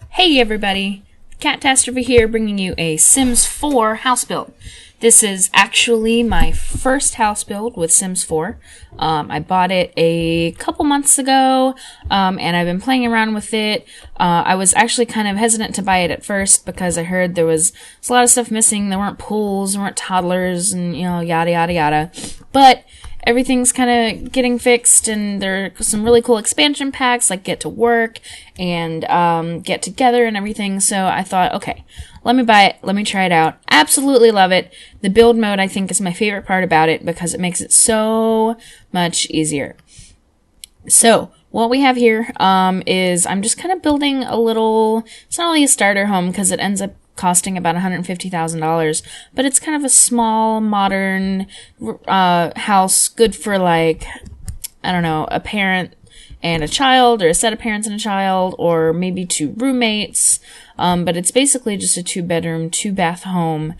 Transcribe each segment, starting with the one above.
Hey everybody, Catastrophe here bringing you a Sims 4 house build. This is actually my first house build with Sims 4. I bought it a couple months ago, and I've been playing around with it. I was actually kind of hesitant to buy it at first because I heard there was a lot of stuff missing. There weren't pools, there weren't toddlers, and yada yada yada. But everything's kind of getting fixed, and there are some really cool expansion packs like Get to Work and Get Together and everything. So I thought, okay, let me buy it. Let me try it out. Absolutely love it. The build mode, I think, is my favorite part about it because it makes it so much easier. So what we have here is I'm just kind of building a little, it's not really a starter home because it ends up costing about $150,000, but it's kind of a small, modern house, good for like, I don't know, a parent and a child, or a set of parents and a child, or maybe two roommates. But it's basically just a 2-bedroom, 2-bath home.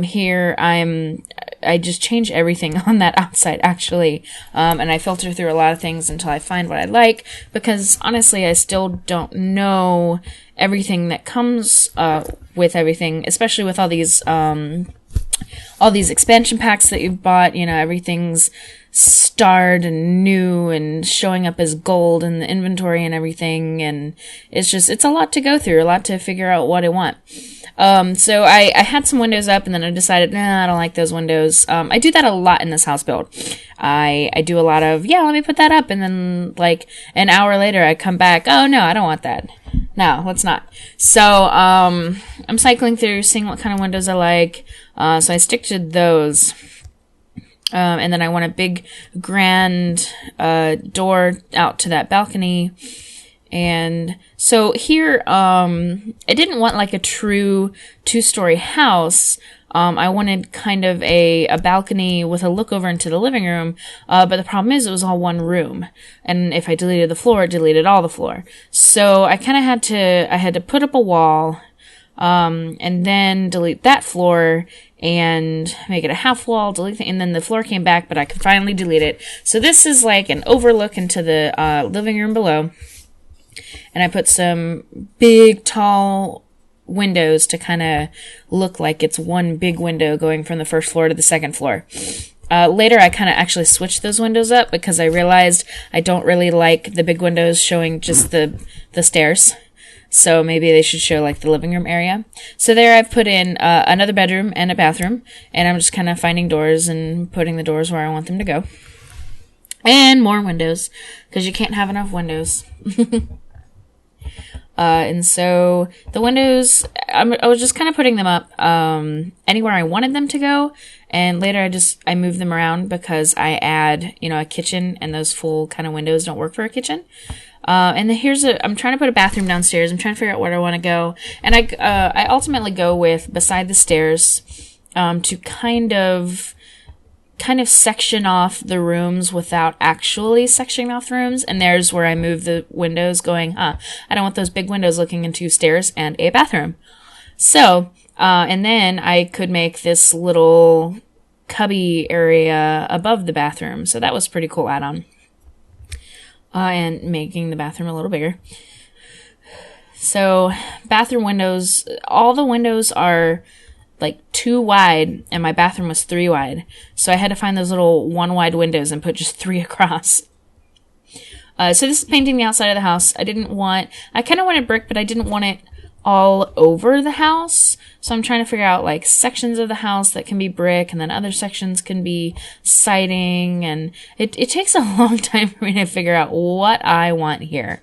Here I just change everything on that outside actually. And I filter through a lot of things until I find what I like, because honestly I still don't know everything that comes with everything, especially with all these expansion packs that you've bought. Everything's starred and new and showing up as gold in the inventory and everything, and it's a lot to go through, a lot to figure out what I want. So I had some windows up, and then I decided, nah, I don't like those windows. I do that a lot in this house build. I do a lot of, let me put that up, and then like an hour later I come back, oh no, I don't want that. No, let's not. So, I'm cycling through, seeing what kind of windows I like. So I stick to those. And then I want a big, grand, door out to that balcony. And so here, I didn't want like a true 2-story house. I wanted kind of a balcony with a look over into the living room. But the problem is it was all one room. And if I deleted the floor, it deleted all the floor. So I kind of had to put up a wall, and then delete that floor and make it a half wall, and then the floor came back, but I could finally delete it. So this is like an overlook into the living room below. And I put some big, tall windows to kind of look like it's one big window going from the first floor to the second floor. Later, I kind of actually switched those windows up because I realized I don't really like the big windows showing just the stairs. So maybe they should show like the living room area. So there I've put in another bedroom and a bathroom, and I'm just kind of finding doors and putting the doors where I want them to go. And more windows, because you can't have enough windows. And so the windows, I was just kind of putting them up anywhere I wanted them to go. And later I move them around because I add, a kitchen, and those full kind of windows don't work for a kitchen. And then I'm trying to put a bathroom downstairs. I'm trying to figure out where I want to go. And I ultimately go with beside the stairs, to kind of section off the rooms without actually sectioning off the rooms. And there's where I move the windows, going, I don't want those big windows looking into stairs and a bathroom. So, and then I could make this little cubby area above the bathroom. So that was a pretty cool add-on. And making the bathroom a little bigger. So, bathroom windows, all the windows are like 2 wide, and my bathroom was 3 wide. So I had to find those little 1 wide windows and put just 3 across. So this is painting the outside of the house. I kind of wanted brick, but I didn't want it all over the house. So I'm trying to figure out like sections of the house that can be brick, and then other sections can be siding, and it takes a long time for me to figure out what I want here.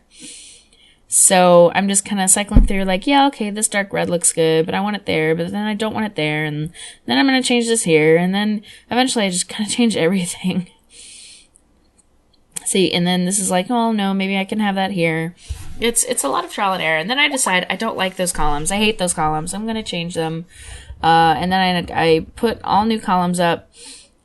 So I'm just kind of cycling through like, okay, this dark red looks good, but I want it there, but then I don't want it there, and then I'm going to change this here, and then eventually I just kind of change everything. See, and then this is like, oh no, maybe I can have that here. It's a lot of trial and error. And then I decide I don't like those columns. I hate those columns. I'm going to change them. And then I put all new columns up.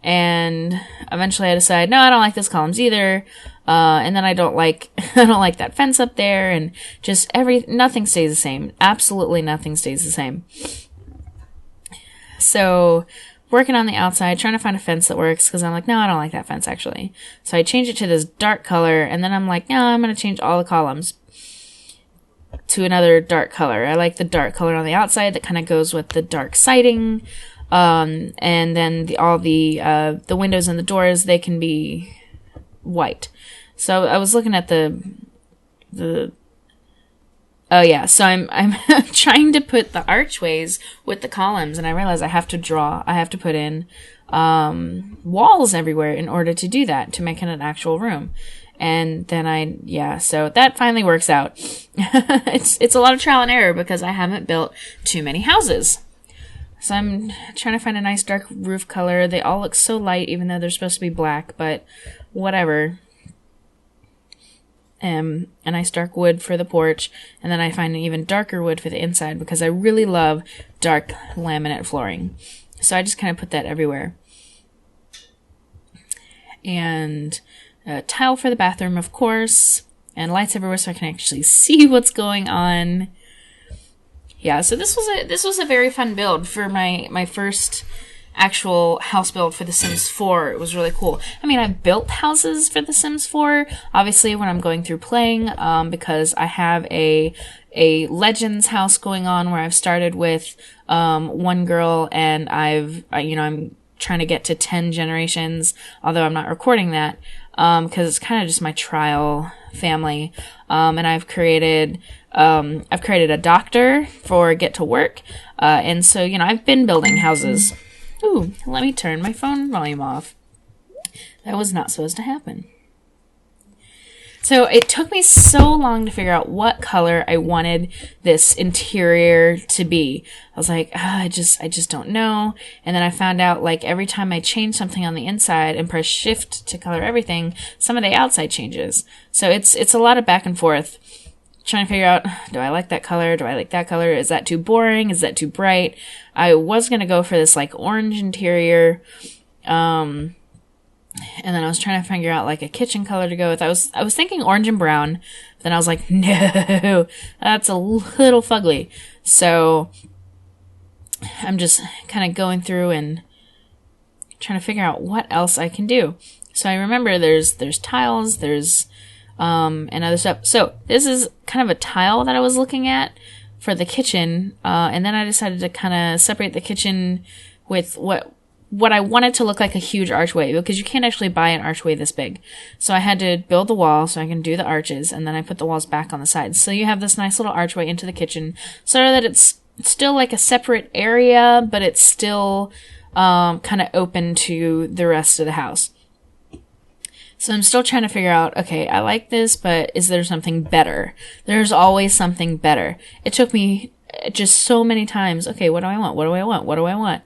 And eventually I decide, no, I don't like those columns either. And then I don't like that fence up there. And just nothing stays the same. Absolutely nothing stays the same. So working on the outside, trying to find a fence that works, because I'm like, no, I don't like that fence actually. So I change it to this dark color, and then I'm like, no, I'm going to change all the columns. to another dark color. I like the dark color on the outside that kind of goes with the dark siding. And then all the windows and the doors, they can be white. So I was looking at oh yeah, so I'm trying to put the archways with the columns, and I realize I have to put in walls everywhere in order to do that, to make it an actual room. And then so that finally works out. It's a lot of trial and error because I haven't built too many houses. So I'm trying to find a nice dark roof color. They all look so light, even though they're supposed to be black, but whatever. A nice dark wood for the porch, and then I find an even darker wood for the inside because I really love dark laminate flooring. So I just kind of put that everywhere. And a tile for the bathroom, of course, and lights everywhere so I can actually see what's going on. Yeah, so this was a very fun build for my first actual house build for The Sims 4. It was really cool. I mean, I've built houses for The Sims 4, obviously, when I'm going through playing, because I have a Legends house going on where I've started with one girl, and I'm trying to get to 10 generations, although I'm not recording that, because it's kind of just my trial family. And I've created a doctor for Get to Work, and so, I've been building houses. Ooh, let me turn my phone volume off. That was not supposed to happen. So it took me so long to figure out what color I wanted this interior to be. I was like, I just don't know. And then I found out, like, every time I change something on the inside and press shift to color everything, some of the outside changes. So it's a lot of back and forth. Trying to figure out, do I like that color? Do I like that color? Is that too boring? Is that too bright? I was going to go for this like orange interior. And then I was trying to figure out like a kitchen color to go with. I was thinking orange and brown, but then I was like, no, that's a little fugly. So I'm just kind of going through and trying to figure out what else I can do. So I remember there's tiles, there's and other stuff. So this is kind of a tile that I was looking at for the kitchen, and then I decided to kind of separate the kitchen with what I wanted to look like a huge archway, because you can't actually buy an archway this big. So I had to build the wall so I can do the arches, and then I put the walls back on the sides. So you have this nice little archway into the kitchen, so that it's still like a separate area, but it's still kind of open to the rest of the house. So I'm still trying to figure out, okay, I like this, but is there something better? There's always something better. It took me just so many times. Okay, what do I want? What do I want? What do I want?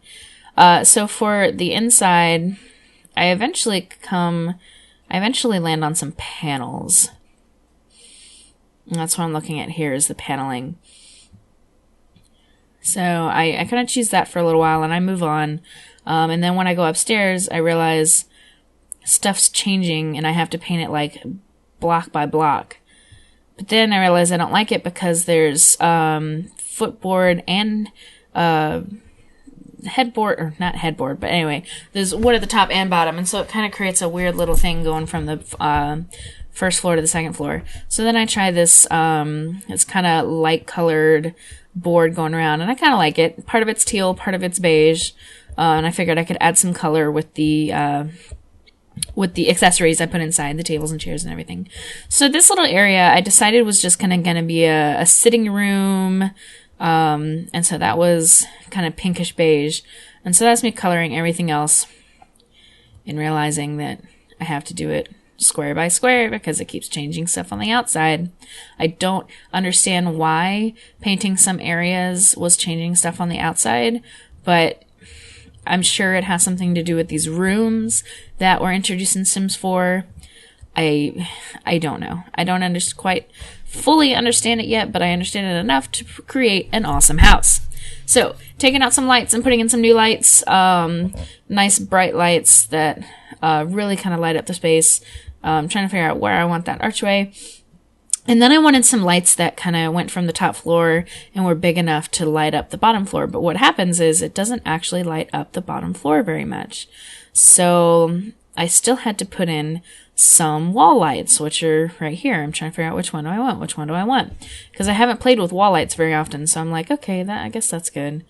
So for the inside, I eventually land on some panels. And that's what I'm looking at here, is the paneling. So I kind of choose that for a little while and I move on. And then when I go upstairs, I realize stuff's changing and I have to paint it like block by block. But then I realize I don't like it because there's footboard and headboard, or not headboard, but anyway, there's wood at the top and bottom, and so it kind of creates a weird little thing going from the first floor to the second floor. So then I try this, it's kind of light colored board going around, and I kind of like it. Part of it's teal, part of it's beige, and I figured I could add some color with the accessories I put inside, the tables and chairs and everything. So this little area I decided was just kind of going to be a sitting room, and so that was kind of pinkish beige. And so that's me coloring everything else and realizing that I have to do it square by square because it keeps changing stuff on the outside. I don't understand why painting some areas was changing stuff on the outside, but I'm sure it has something to do with these rooms that were introduced in Sims 4. I don't know. I don't quite fully understand it yet, but I understand it enough to create an awesome house. So, taking out some lights and putting in some new lights, nice bright lights that really kind of light up the space. Trying to figure out where I want that archway. And then I wanted some lights that kind of went from the top floor and were big enough to light up the bottom floor. But what happens is it doesn't actually light up the bottom floor very much. So I still had to put in some wall lights, which are right here. I'm trying to figure out which one do I want, because I haven't played with wall lights very often, so I'm like, okay, I guess that's good.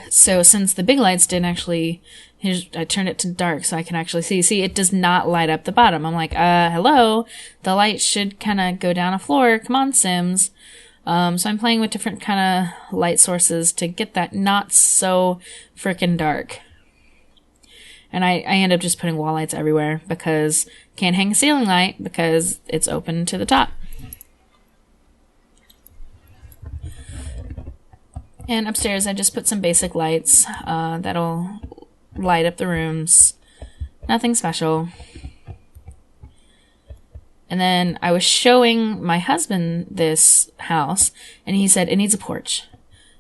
So since the big lights didn't actually, I turned it to dark so I can actually see. See, it does not light up the bottom. I'm like, hello? The light should kind of go down a floor. Come on, Sims. So I'm playing with different kind of light sources to get that not so freaking dark. And I end up just putting wall lights everywhere because can't hang a ceiling light because it's open to the top. And upstairs I just put some basic lights that'll light up the rooms. Nothing special. And then I was showing my husband this house, and he said, it needs a porch.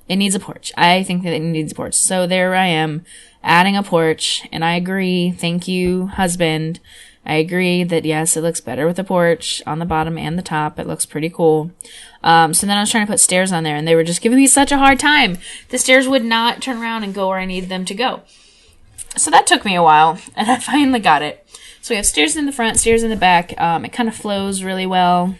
It needs a porch. I think that it needs a porch. So there I am, adding a porch, and I agree. Thank you, husband. I agree that, yes, it looks better with a porch on the bottom and the top. It looks pretty cool. So then I was trying to put stairs on there, and they were just giving me such a hard time. The stairs would not turn around and go where I needed them to go. So that took me a while, and I finally got it. So we have stairs in the front, stairs in the back. It kind of flows really well.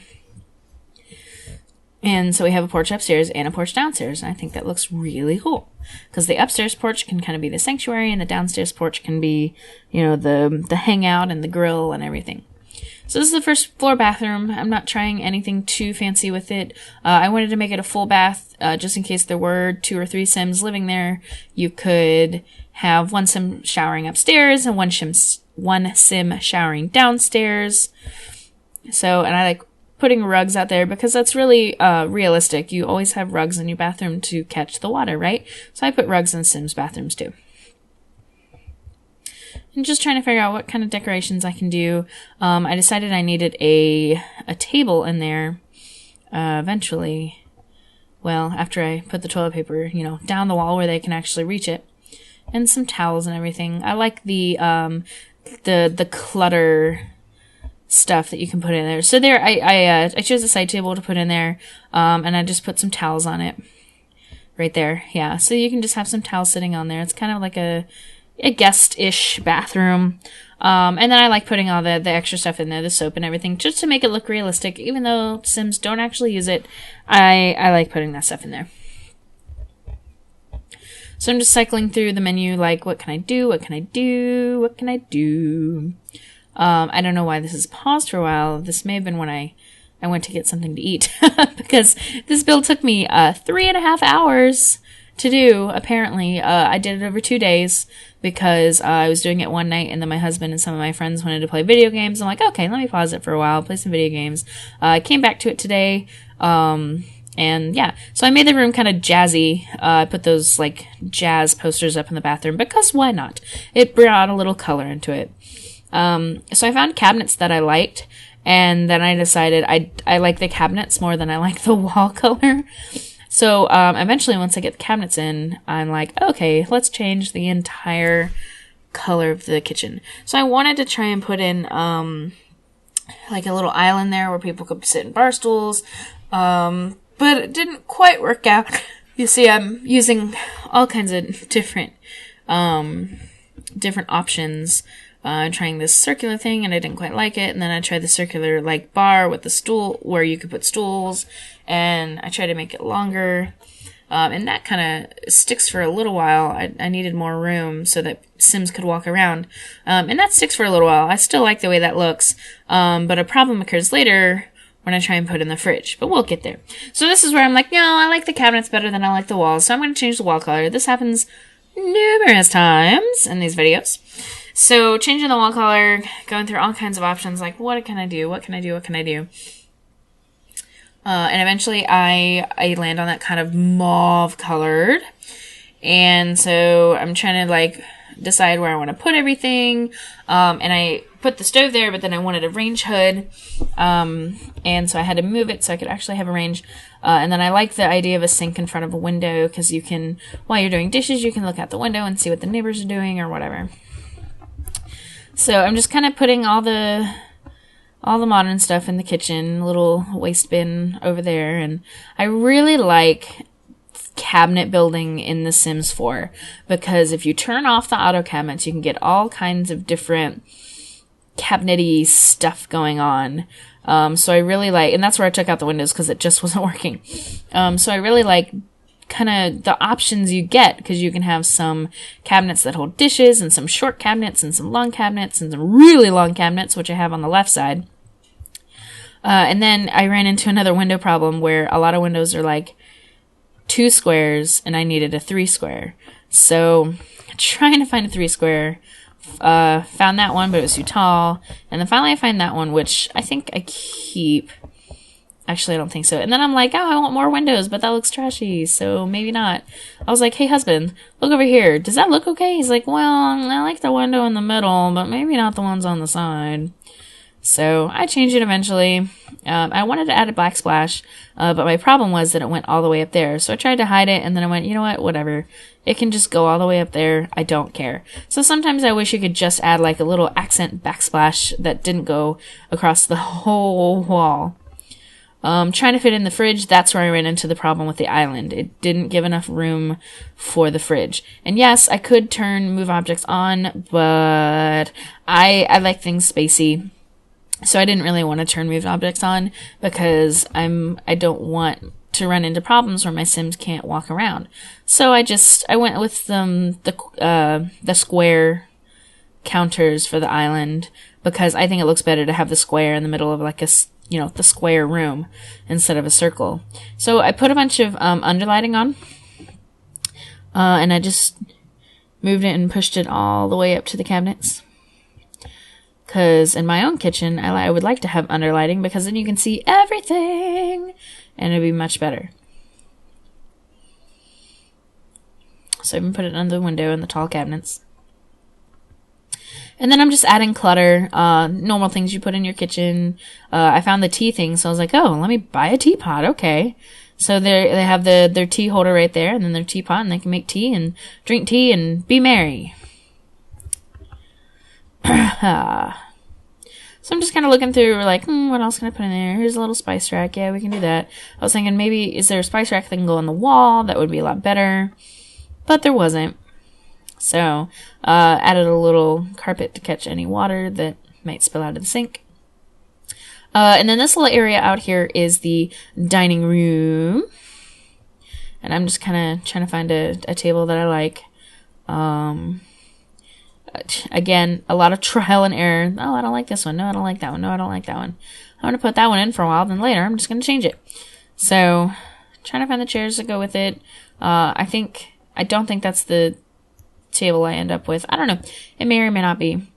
And so we have a porch upstairs and a porch downstairs. And I think that looks really cool. Because the upstairs porch can kind of be the sanctuary, and the downstairs porch can be, you know, the hangout and the grill and everything. So this is the first floor bathroom. I'm not trying anything too fancy with it. I wanted to make it a full bath, just in case there were 2 or 3 Sims living there. You could have one Sim showering upstairs and one Sim showering downstairs. So, and I like putting rugs out there because that's really realistic. You always have rugs in your bathroom to catch the water, right? So I put rugs in Sims bathrooms too. And just trying to figure out what kind of decorations I can do. I decided I needed a table in there eventually. Well, after I put the toilet paper, you know, down the wall where they can actually reach it. And some towels and everything. I like the clutter stuff that you can put in there. So there, I chose a side table to put in there, and I just put some towels on it. Right there, yeah. So you can just have some towels sitting on there. It's kind of like a guest-ish bathroom. And then I like putting all the extra stuff in there, the soap and everything, just to make it look realistic. Even though Sims don't actually use it, I like putting that stuff in there. So I'm just cycling through the menu, like, what can I do? What can I do? What can I do? I don't know why this is paused for a while. This may have been when I went to get something to eat. Because this build took me 3.5 hours to do, apparently. I did it over 2 days because I was doing it one night, and then my husband and some of my friends wanted to play video games. I'm like, okay, let me pause it for a while, play some video games. I came back to it today. And yeah, so I made the room kind of jazzy. I put those like jazz posters up in the bathroom because why not? It brought a little color into it. So I found cabinets that I liked, and then I decided I like the cabinets more than I like the wall color. So eventually, once I get the cabinets in, I'm like, okay, let's change the entire color of the kitchen. So I wanted to try and put in like a little island there where people could sit in bar stools. But it didn't quite work out. You see, I'm using all kinds of different options. Trying this circular thing, and I didn't quite like it. And then I tried the circular, like, bar with the stool, where you could put stools. And I tried to make it longer. And that kind of sticks for a little while. I needed more room so that Sims could walk around. And that sticks for a little while. I still like the way that looks. But a problem occurs later when I try and put in the fridge, but we'll get there. So this is where I'm like, no, I like the cabinets better than I like the walls, so I'm going to change the wall color. This happens numerous times in these videos. So changing the wall color, going through all kinds of options, like what can I do, what can I do, what can I do? And eventually I land on that kind of mauve colored, and so I'm trying to like decide where I want to put everything, and I put the stove there, but then I wanted a range hood, and so I had to move it so I could actually have a range, and then I like the idea of a sink in front of a window, because you can, while you're doing dishes, you can look out the window and see what the neighbors are doing or whatever. So I'm just kind of putting all the modern stuff in the kitchen, a little waste bin over there, and I really like cabinet building in The Sims 4, because if you turn off the auto cabinets, you can get all kinds of different cabinety stuff going on. So I really like, and that's where I took out the windows because it just wasn't working. So I really like kind of the options you get, because you can have some cabinets that hold dishes and some short cabinets and some long cabinets and some really long cabinets, which I have on the left side. And then I ran into another window problem where a lot of windows are like 2 squares and I needed a 3 square. So trying to find a 3 square, found that one, but it was too tall. And then finally I find that one, which I think I keep. Actually, I don't think so. And then I'm like, oh, I want more windows, but that looks trashy, so maybe not. I was like, hey, husband, look over here. Does that look okay? He's like, well, I like the window in the middle, but maybe not the ones on the side. So I changed it eventually. I wanted to add a black splash, but my problem was that it went all the way up there. So I tried to hide it, and then I went, you know what, whatever. It can just go all the way up there. I don't care. So sometimes I wish you could just add like a little accent backsplash that didn't go across the whole wall. Trying to fit in the fridge, that's where I ran into the problem with the island. It didn't give enough room for the fridge. And yes, I could turn move objects on, but I like things spacey. So I didn't really want to turn move objects on because I don't want to run into problems where my Sims can't walk around. So I went with the square counters for the island because I think it looks better to have the square in the middle of like the square room instead of a circle. So I put a bunch of underlighting on, and I just moved it and pushed it all the way up to the cabinets. Because in my own kitchen, I would like to have underlighting because then you can see everything, and it'd be much better. So I even put it under the window in the tall cabinets. And then I'm just adding clutter, normal things you put in your kitchen. I found the tea thing, so I was like, oh, let me buy a teapot, okay. So they have their tea holder right there, and then their teapot, and they can make tea and drink tea and be merry. So I'm just kind of looking through, like, what else can I put in there? Here's a little spice rack. Yeah, we can do that. I was thinking maybe, is there a spice rack that can go on the wall? That would be a lot better. But there wasn't. So, added a little carpet to catch any water that might spill out of the sink. And then this little area out here is the dining room. And I'm just kind of trying to find a table that I like. Again, a lot of trial and error. Oh, I don't like this one. No, I don't like that one. No, I don't like that one. I'm going to put that one in for a while, then later I'm just going to change it. So, trying to find the chairs that go with it. I don't think that's the table I end up with. I don't know. It may or may not be.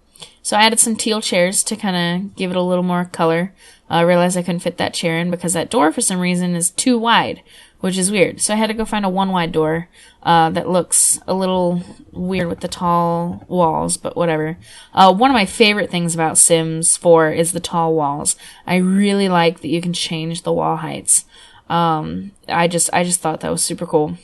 So I added some teal chairs to kind of give it a little more color. I realized I couldn't fit that chair in because that door for some reason is too wide, which is weird. So I had to go find a 1 wide door that looks a little weird with the tall walls, but whatever. One of my favorite things about Sims 4 is the tall walls. I really like that you can change the wall heights. I just thought that was super cool.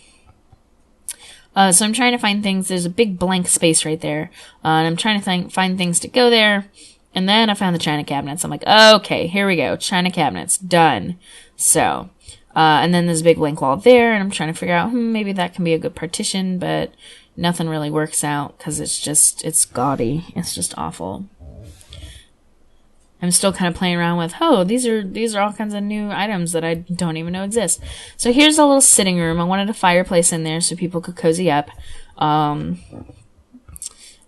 So I'm trying to find things. There's a big blank space right there. And I'm trying to find things to go there. And then I found the china cabinets. I'm like, okay, here we go. China cabinets. Done. So, and then there's a big blank wall there. And I'm trying to figure out, maybe that can be a good partition. But nothing really works out because it's gaudy. It's just awful. I'm still kind of playing around with, these are all kinds of new items that I don't even know exist. So here's a little sitting room. I wanted a fireplace in there so people could cozy up. And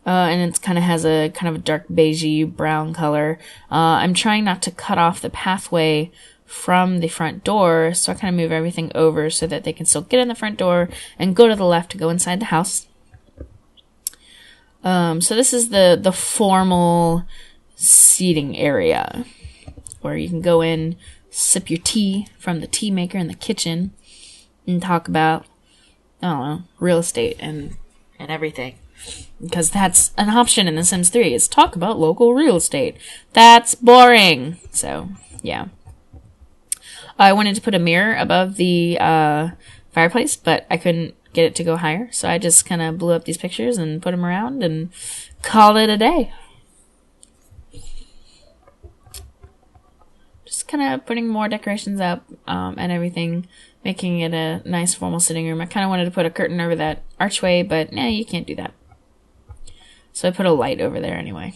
it kind of has a kind of a dark beigey brown color. I'm trying not to cut off the pathway from the front door, so I kind of move everything over so that they can still get in the front door and go to the left to go inside the house. So this is the formal seating area where you can go in, sip your tea from the tea maker in the kitchen, and talk about, I don't know, real estate and everything. Because that's an option in The Sims 3, is talk about local real estate. That's boring. So, yeah. I wanted to put a mirror above the fireplace, but I couldn't get it to go higher. So I just kind of blew up these pictures and put them around and called it a day. Kind of putting more decorations up and everything, making it a nice formal sitting room. I kind of wanted to put a curtain over that archway, but you can't do that. So I put a light over there anyway.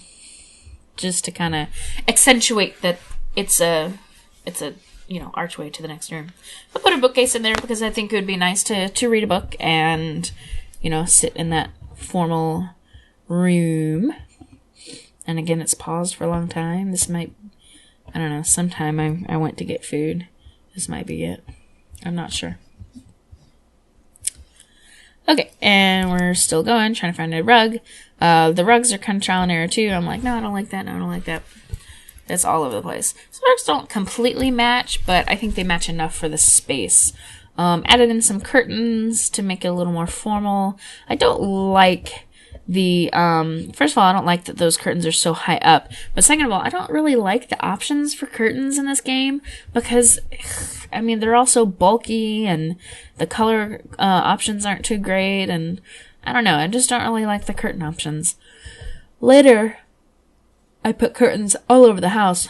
just to kind of accentuate that it's a archway to the next room. I'll put a bookcase in there because I think it would be nice to read a book and, sit in that formal room. And again, it's paused for a long time. This might, I don't know, sometime I went to get food. This might be it. I'm not sure. Okay, and we're still going, trying to find a rug. The rugs are kind of trial and error too. I'm like, no, I don't like that. No, I don't like that. It's all over the place. So rugs don't completely match, but I think they match enough for the space. Added in some curtains to make it a little more formal. I don't like the, first of all, I don't like that those curtains are so high up. But second of all, I don't really like the options for curtains in this game because, they're all so bulky and the color options aren't too great. And I don't know, I just don't really like the curtain options. Later, I put curtains all over the house.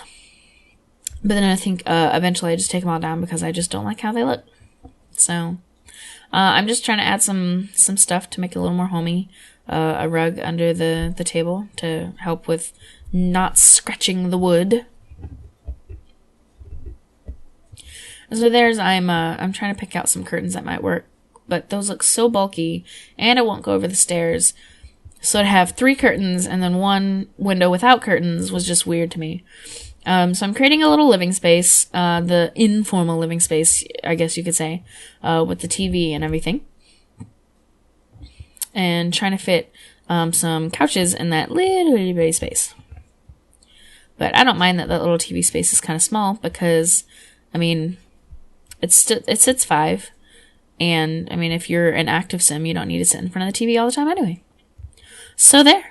But then I think eventually I just take them all down because I just don't like how they look. So, I'm just trying to add some stuff to make it a little more homey. A rug under the table to help with not scratching the wood. So I'm trying to pick out some curtains that might work, but those look so bulky and it won't go over the stairs. So to have 3 curtains and then 1 window without curtains was just weird to me. So I'm creating a little living space, the informal living space, I guess you could say, with the TV and everything. And trying to fit some couches in that little bitty space. But I don't mind that little TV space is kind of small because, it sits 5. And, if you're an active sim, you don't need to sit in front of the TV all the time anyway. So there.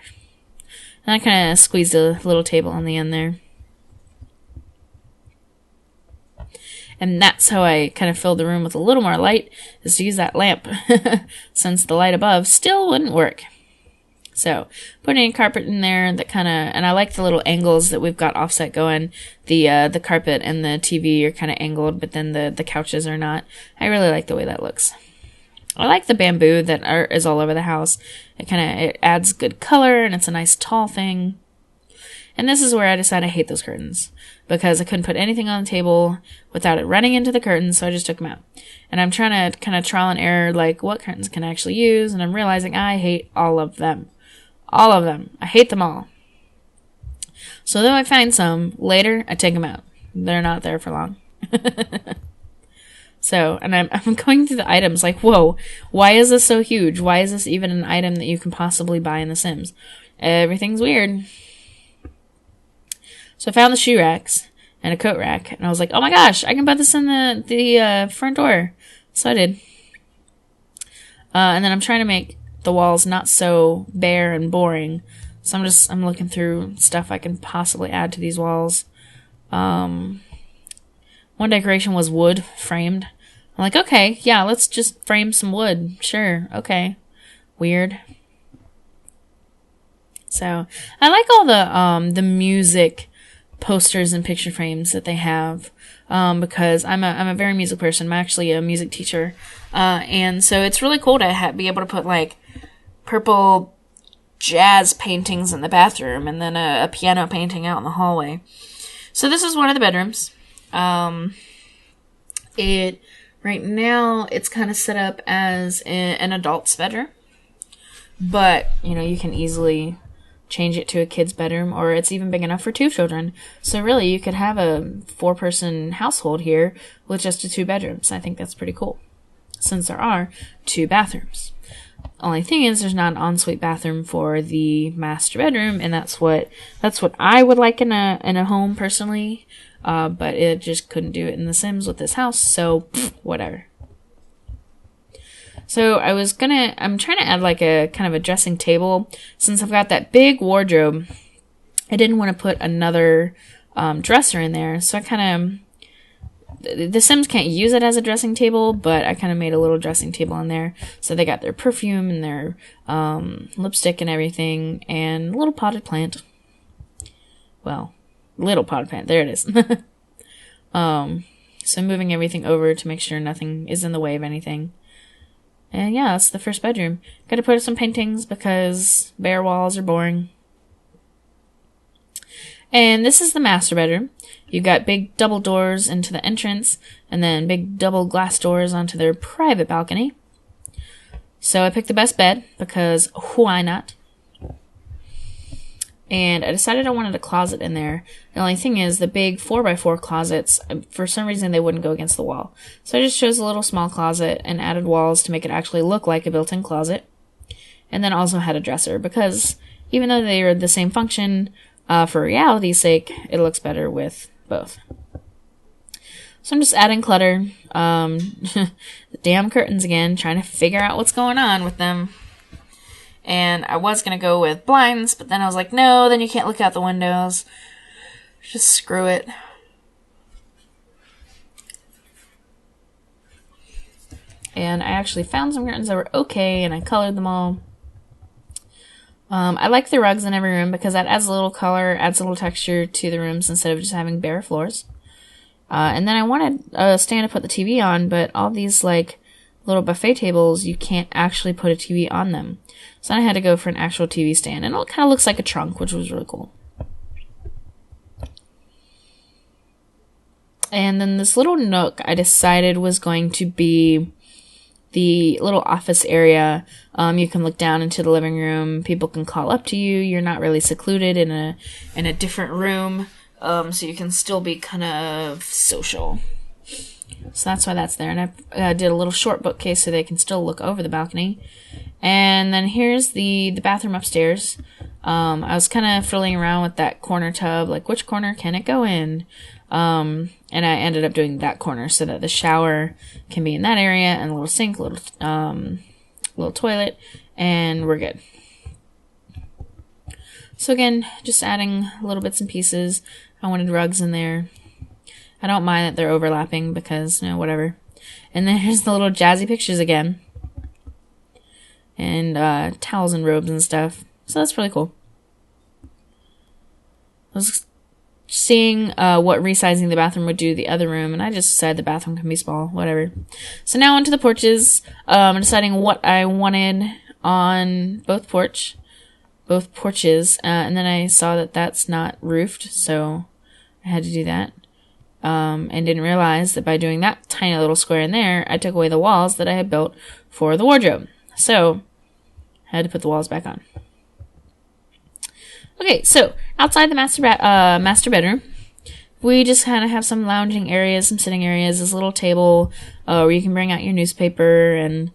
And I kind of squeezed a little table on the end there. And that's how I kind of filled the room with a little more light, is to use that lamp, since the light above still wouldn't work. So, putting a carpet in there that kind of, and I like the little angles that we've got offset going. The carpet and the TV are kind of angled, but then the couches are not. I really like the way that looks. I like the bamboo that is all over the house. It adds good color, and it's a nice tall thing. And this is where I decided I hate those curtains, because I couldn't put anything on the table without it running into the curtains, so I just took them out. And I'm trying to kind of trial and error, like, what curtains can I actually use, and I'm realizing I hate all of them. All of them. I hate them all. So though I find some, later I take them out. They're not there for long. So, and I'm going through the items like, whoa, why is this so huge? Why is this even an item that you can possibly buy in The Sims? Everything's weird. So I found the shoe racks and a coat rack, and I was like, oh my gosh, I can put this in the front door. So I did. And then I'm trying to make the walls not so bare and boring. So I'm looking through stuff I can possibly add to these walls. One decoration was wood framed. I'm like, okay, yeah, let's just frame some wood. Sure, okay. Weird. So I like all the music posters and picture frames that they have, because I'm a very music person. I'm actually a music teacher, and so it's really cool to be able to put like purple jazz paintings in the bathroom and then a piano painting out in the hallway. So this is one of the bedrooms. Right now it's kind of set up as an adult's bedroom, but you can easily change it to a kid's bedroom, or it's even big enough for 2 children. So really, you could have a 4-person household here with just 2 bedrooms. I think that's pretty cool, since there are 2 bathrooms. Only thing is, there's not an ensuite bathroom for the master bedroom, and that's what I would like in a home personally. But it just couldn't do it in The Sims with this house, so whatever. So I'm trying to add like a kind of a dressing table. Since I've got that big wardrobe, I didn't want to put another dresser in there. So I kind of, the Sims can't use it as a dressing table, but I kind of made a little dressing table in there. So they got their perfume and their lipstick and everything, and a little potted plant. Well, little potted plant. There it is. So moving everything over to make sure nothing is in the way of anything. And yeah, that's the first bedroom. Gotta put up some paintings because bare walls are boring. And this is the master bedroom. You've got big double doors into the entrance, and then big double glass doors onto their private balcony. So I picked the best bed, because why not? And I decided I wanted a closet in there. The only thing is, the big 4x4 closets, for some reason they wouldn't go against the wall. So I just chose a little small closet and added walls to make it actually look like a built-in closet. And then also had a dresser, because even though they are the same function, for reality's sake, it looks better with both. So I'm just adding clutter. The damn curtains again, trying to figure out what's going on with them. And I was going to go with blinds, but then I was like, no, then you can't look out the windows. Just screw it. And I actually found some curtains that were okay, and I colored them all. I like the rugs in every room because that adds a little color, adds a little texture to the rooms instead of just having bare floors. And then I wanted a stand to put the TV on, but all these, like, little buffet tables, you can't actually put a TV on them. So I had to go for an actual TV stand, and it kind of looks like a trunk, which was really cool. And then this little nook I decided was going to be the little office area. You can look down into the living room. People can call up to you. You're not really secluded in a different room, so you can still be kind of social. So that's why that's there. And I did a little short bookcase so they can still look over the balcony. And then here's the bathroom upstairs. I was kind of fiddling around with that corner tub, like which corner can it go in? And I ended up doing that corner so that the shower can be in that area, and a little sink, little toilet, and we're good. So again, just adding little bits and pieces. I wanted rugs in there. I don't mind that they're overlapping because, whatever. And then here's the little jazzy pictures again. And towels and robes and stuff. So that's really cool. I was seeing what resizing the bathroom would do the other room, and I just decided the bathroom can be small, whatever. So now onto the porches. I'm deciding what I wanted on both porches. And then I saw that that's not roofed, so I had to do that. And didn't realize that by doing that tiny little square in there, I took away the walls that I had built for the wardrobe. So I had to put the walls back on. Okay, so outside the master bedroom, we just kind of have some lounging areas, some sitting areas, this little table where you can bring out your newspaper and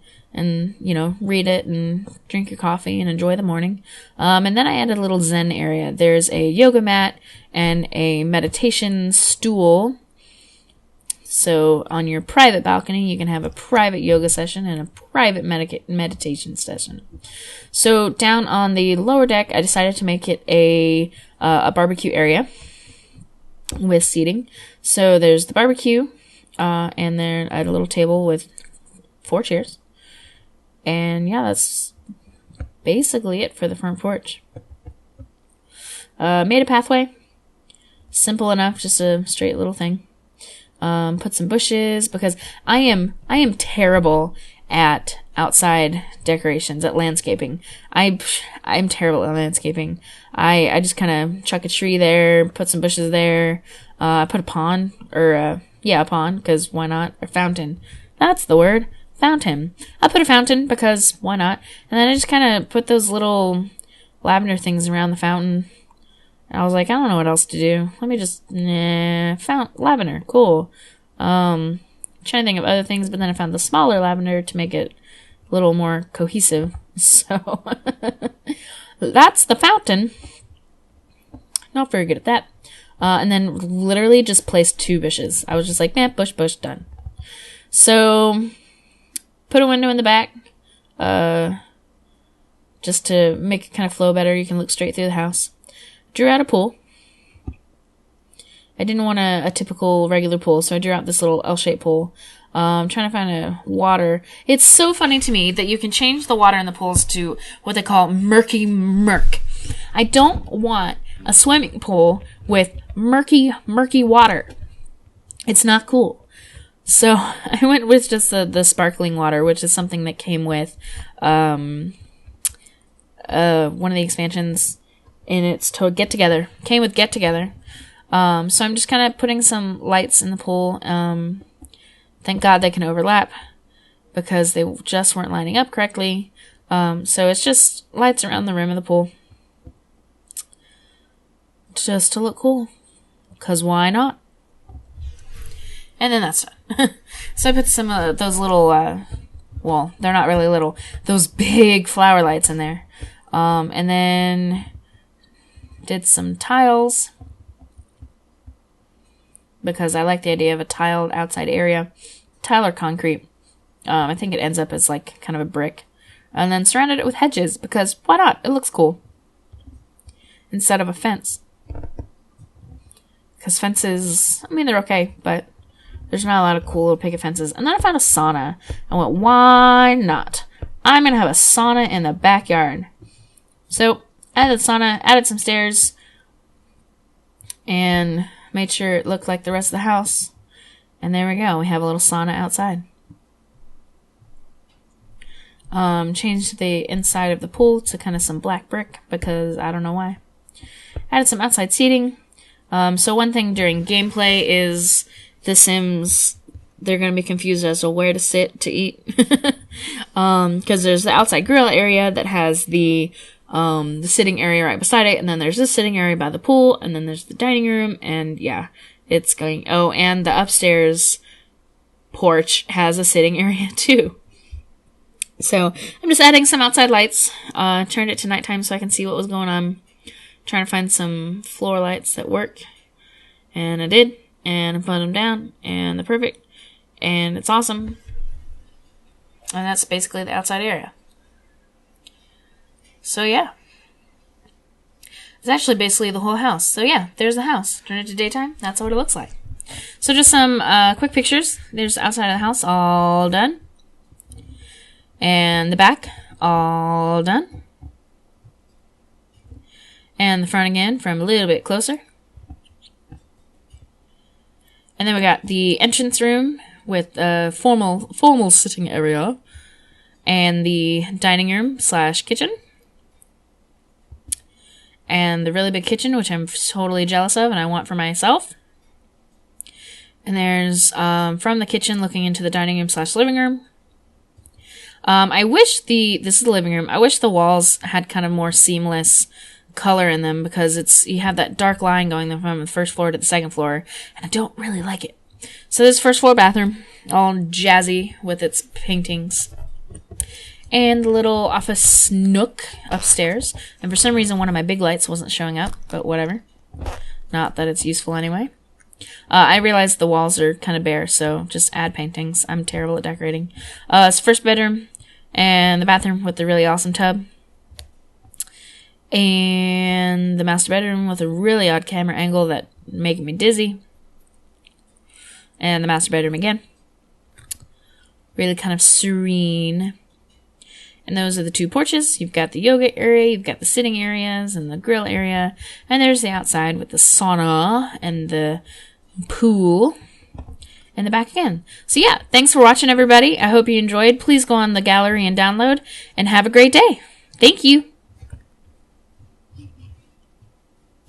read it and drink your coffee and enjoy the morning. And then I added a little zen area. There's a yoga mat and a meditation stool. So on your private balcony, you can have a private yoga session and a private meditation session. So down on the lower deck, I decided to make it a barbecue area with seating. So there's the barbecue, and then I had a little table with 4 chairs. And yeah, that's basically it for the front porch. Made a pathway. Simple enough, just a straight little thing. Put some bushes, because I am terrible at outside decorations, at landscaping. I'm terrible at landscaping. I just kind of chuck a tree there, put some bushes there. I put a pond, a pond, because why not? A fountain. That's the word. Fountain. I put a fountain because why not? And then I just kind of put those little lavender things around the fountain. And I was like, I don't know what else to do. Let me just, lavender. Cool. Trying to think of other things, but then I found the smaller lavender to make it a little more cohesive. So, that's the fountain. Not very good at that. And then literally just placed 2 bushes. I was just like, bush, done. So, put a window in the back, just to make it kind of flow better. You can look straight through the house. Drew out a pool. I didn't want a typical regular pool, so I drew out this little L-shaped pool. I'm trying to find a water. It's so funny to me that you can change the water in the pools to what they call murky murk. I don't want a swimming pool with murky water. It's not cool. So I went with just the sparkling water, which is something that came with one of the expansions. and it's to get together. Came with get together. So I'm just kind of putting some lights in the pool. Thank God they can overlap because they just weren't lining up correctly. So it's just lights around the rim of the pool. Just to look cool. Because why not? And then that's done. So I put some of those little, well, they're not really little, those big flower lights in there. And then did some tiles. Because I like the idea of a tiled outside area. Tile or concrete. I think it ends up as like kind of a brick. And then surrounded it with hedges, because why not? It looks cool. Instead of a fence. Because fences, I mean, they're okay, but there's not a lot of cool little picket fences. And then I found a sauna. I went, why not? I'm going to have a sauna in the backyard. So, added the sauna, added some stairs, and made sure it looked like the rest of the house. And there we go. We have a little sauna outside. Changed the inside of the pool to kind of some black brick because I don't know why. Added some outside seating. So one thing during gameplay is the Sims, they're going to be confused as to where to sit to eat. Because there's the outside grill area that has the sitting area right beside it, and then there's this sitting area by the pool, and then there's the dining room, and yeah, it's going, oh, and the upstairs porch has a sitting area too. So I'm just adding some outside lights, turned it to nighttime so I can see what was going on, trying to find some floor lights that work, and I did, and I put them down, and they're perfect, and it's awesome, and that's basically the outside area. So yeah, it's actually basically the whole house. So yeah, there's the house. Turn it to daytime. That's what it looks like. So just some quick pictures. There's the outside of the house, all done. And the back, all done. And the front again from a little bit closer. And then we got the entrance room with a formal sitting area. And the dining room / kitchen. And the really big kitchen, which I'm totally jealous of and I want for myself. And there's, from the kitchen looking into the dining room / living room. I wish this is the living room. I wish the walls had kind of more seamless color in them because you have that dark line going from the first floor to the second floor, and I don't really like it. So this first floor bathroom, all jazzy with its paintings. And the little office nook upstairs. And for some reason one of my big lights wasn't showing up, but whatever. Not that it's useful anyway. I realized the walls are kind of bare, so just add paintings. I'm terrible at decorating. It's the first bedroom. And the bathroom with the really awesome tub. And the master bedroom with a really odd camera angle that making me dizzy. And the master bedroom again. Really kind of serene. And those are the two porches. You've got the yoga area, you've got the sitting areas, and the grill area. And there's the outside with the sauna and the pool. And the back again. So yeah, thanks for watching, everybody. I hope you enjoyed. Please go on the gallery and download. And have a great day. Thank you.